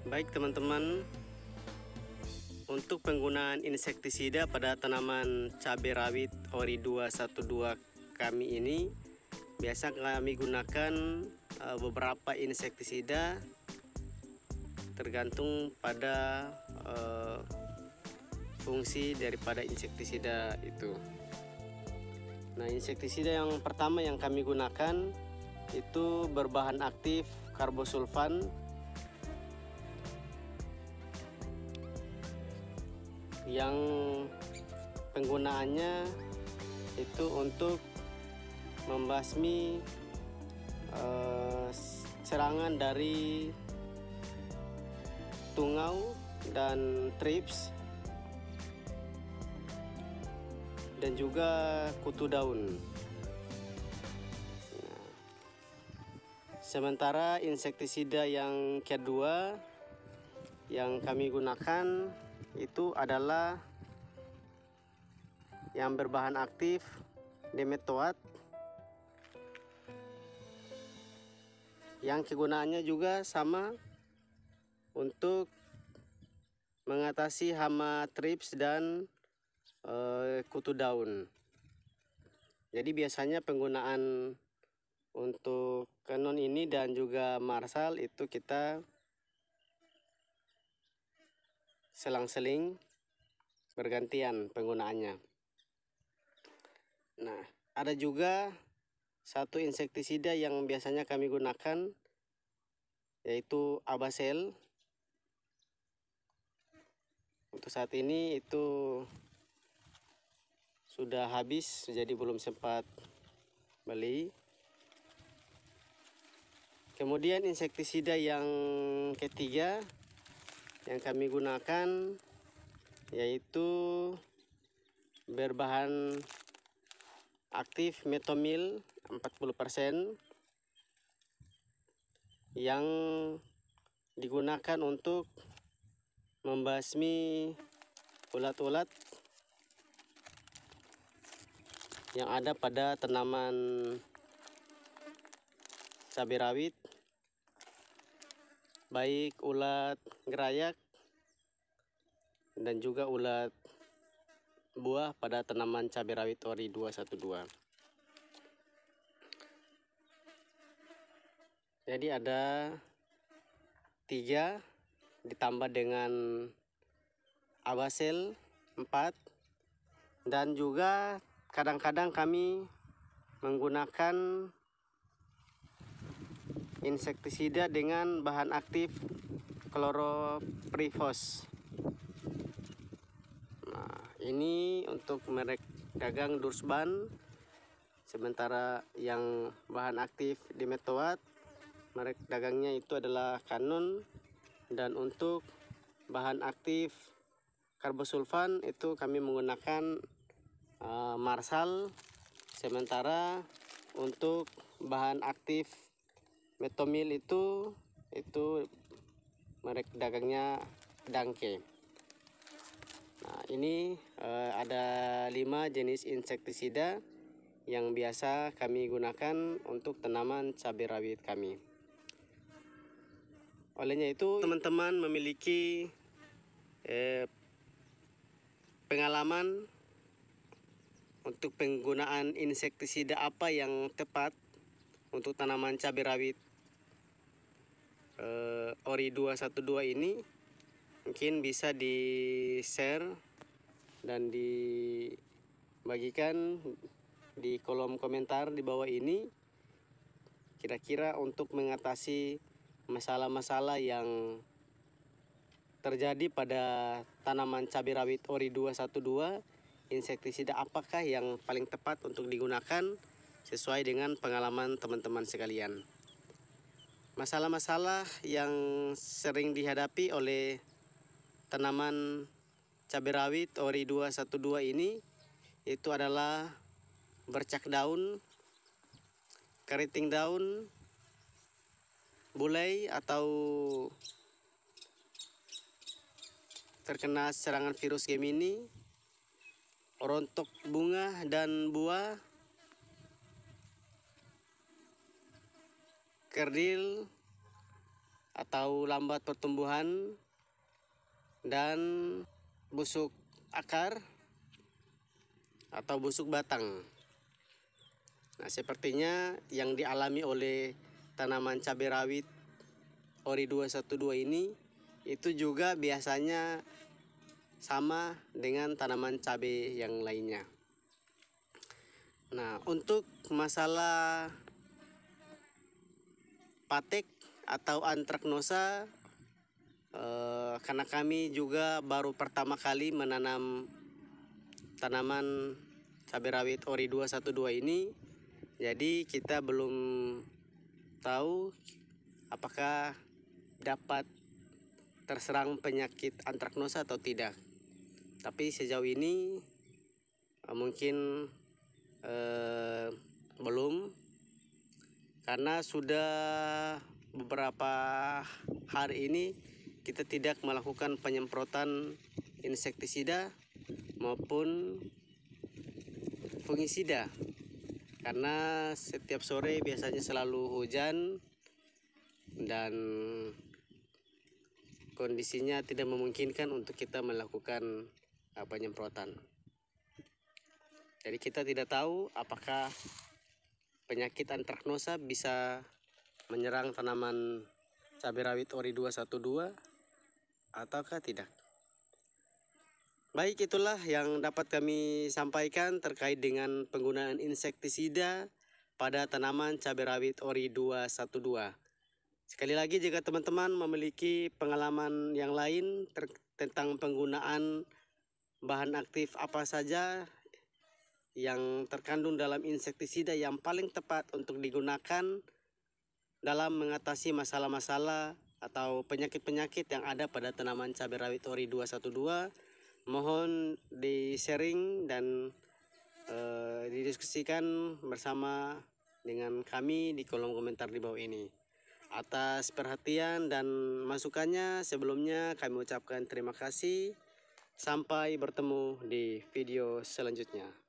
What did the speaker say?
Baik teman-teman, untuk penggunaan insektisida pada tanaman cabai rawit Ori 212 kami ini, biasa kami gunakan beberapa insektisida tergantung pada fungsi daripada insektisida itu. Nah, insektisida yang pertama yang kami gunakan itu berbahan aktif karbosulfan yang penggunaannya itu untuk membasmi serangan dari tungau dan trips dan juga kutu daun. Sementara insektisida yang kedua yang kami gunakan itu adalah yang berbahan aktif nematoid, yang kegunaannya juga sama untuk mengatasi hama trips dan kutu daun. Jadi biasanya penggunaan untuk Canon ini dan juga Marshall itu kita selang-seling bergantian penggunaannya. Nah, ada juga satu insektisida yang biasanya kami gunakan, yaitu Abacel. Untuk saat ini itu sudah habis, jadi belum sempat beli. Kemudian insektisida yang ketiga yang kami gunakan yaitu berbahan aktif metomil 40% yang digunakan untuk membasmi ulat-ulat yang ada pada tanaman cabai rawit, baik ulat gerayak dan juga ulat buah pada tanaman cabai rawit Ori 212. Jadi ada 3 ditambah dengan Abacel 4, dan juga kadang-kadang kami menggunakan insektisida dengan bahan aktif chlorpyrifos. Nah, ini untuk merek dagang Dursban. Sementara yang bahan aktif nematoid, merek dagangnya itu adalah Canon. Dan untuk bahan aktif karbosulfan itu kami menggunakan Marshall. Sementara untuk bahan aktif metomil itu merek dagangnya Danke. Nah, ini ada 5 jenis insektisida yang biasa kami gunakan untuk tanaman cabai rawit kami. Olehnya itu, teman-teman memiliki pengalaman untuk penggunaan insektisida apa yang tepat untuk tanaman cabai rawit Ori 212 ini, mungkin bisa di-share dan dibagikan di kolom komentar di bawah ini, kira-kira untuk mengatasi masalah-masalah yang terjadi pada tanaman cabai rawit Ori 212, insektisida apakah yang paling tepat untuk digunakan sesuai dengan pengalaman teman-teman sekalian. Masalah-masalah yang sering dihadapi oleh tanaman cabai rawit Ori 212 ini itu adalah bercak daun, keriting daun, bulai atau terkena serangan virus Gemini, rontok bunga dan buah, kerdil, atau lambat pertumbuhan dan busuk akar atau busuk batang. Nah, sepertinya yang dialami oleh tanaman cabai rawit Ori 212 ini itu juga biasanya sama dengan tanaman cabai yang lainnya. Nah, untuk masalah patek atau antraknosa, karena kami juga baru pertama kali menanam tanaman cabai rawit Ori 212 ini, jadi kita belum tahu apakah dapat terserang penyakit antraknosa atau tidak. Tapi sejauh ini mungkin belum, karena sudah beberapa hari ini kita tidak melakukan penyemprotan insektisida maupun fungisida, karena setiap sore biasanya selalu hujan dan kondisinya tidak memungkinkan untuk kita melakukan penyemprotan. Jadi kita tidak tahu apakah penyakit antraknosa bisa menyerang tanaman cabai rawit Ori 212 ataukah tidak. Baik, itulah yang dapat kami sampaikan terkait dengan penggunaan insektisida pada tanaman cabai rawit Ori 212. Sekali lagi, jika teman-teman memiliki pengalaman yang lain tentang penggunaan bahan aktif apa saja yang terkandung dalam insektisida yang paling tepat untuk digunakan dalam mengatasi masalah-masalah atau penyakit-penyakit yang ada pada tanaman cabai rawit Ori 212, mohon di-sharing dan didiskusikan bersama dengan kami di kolom komentar di bawah ini. Atas perhatian dan masukannya sebelumnya kami ucapkan terima kasih. Sampai bertemu di video selanjutnya.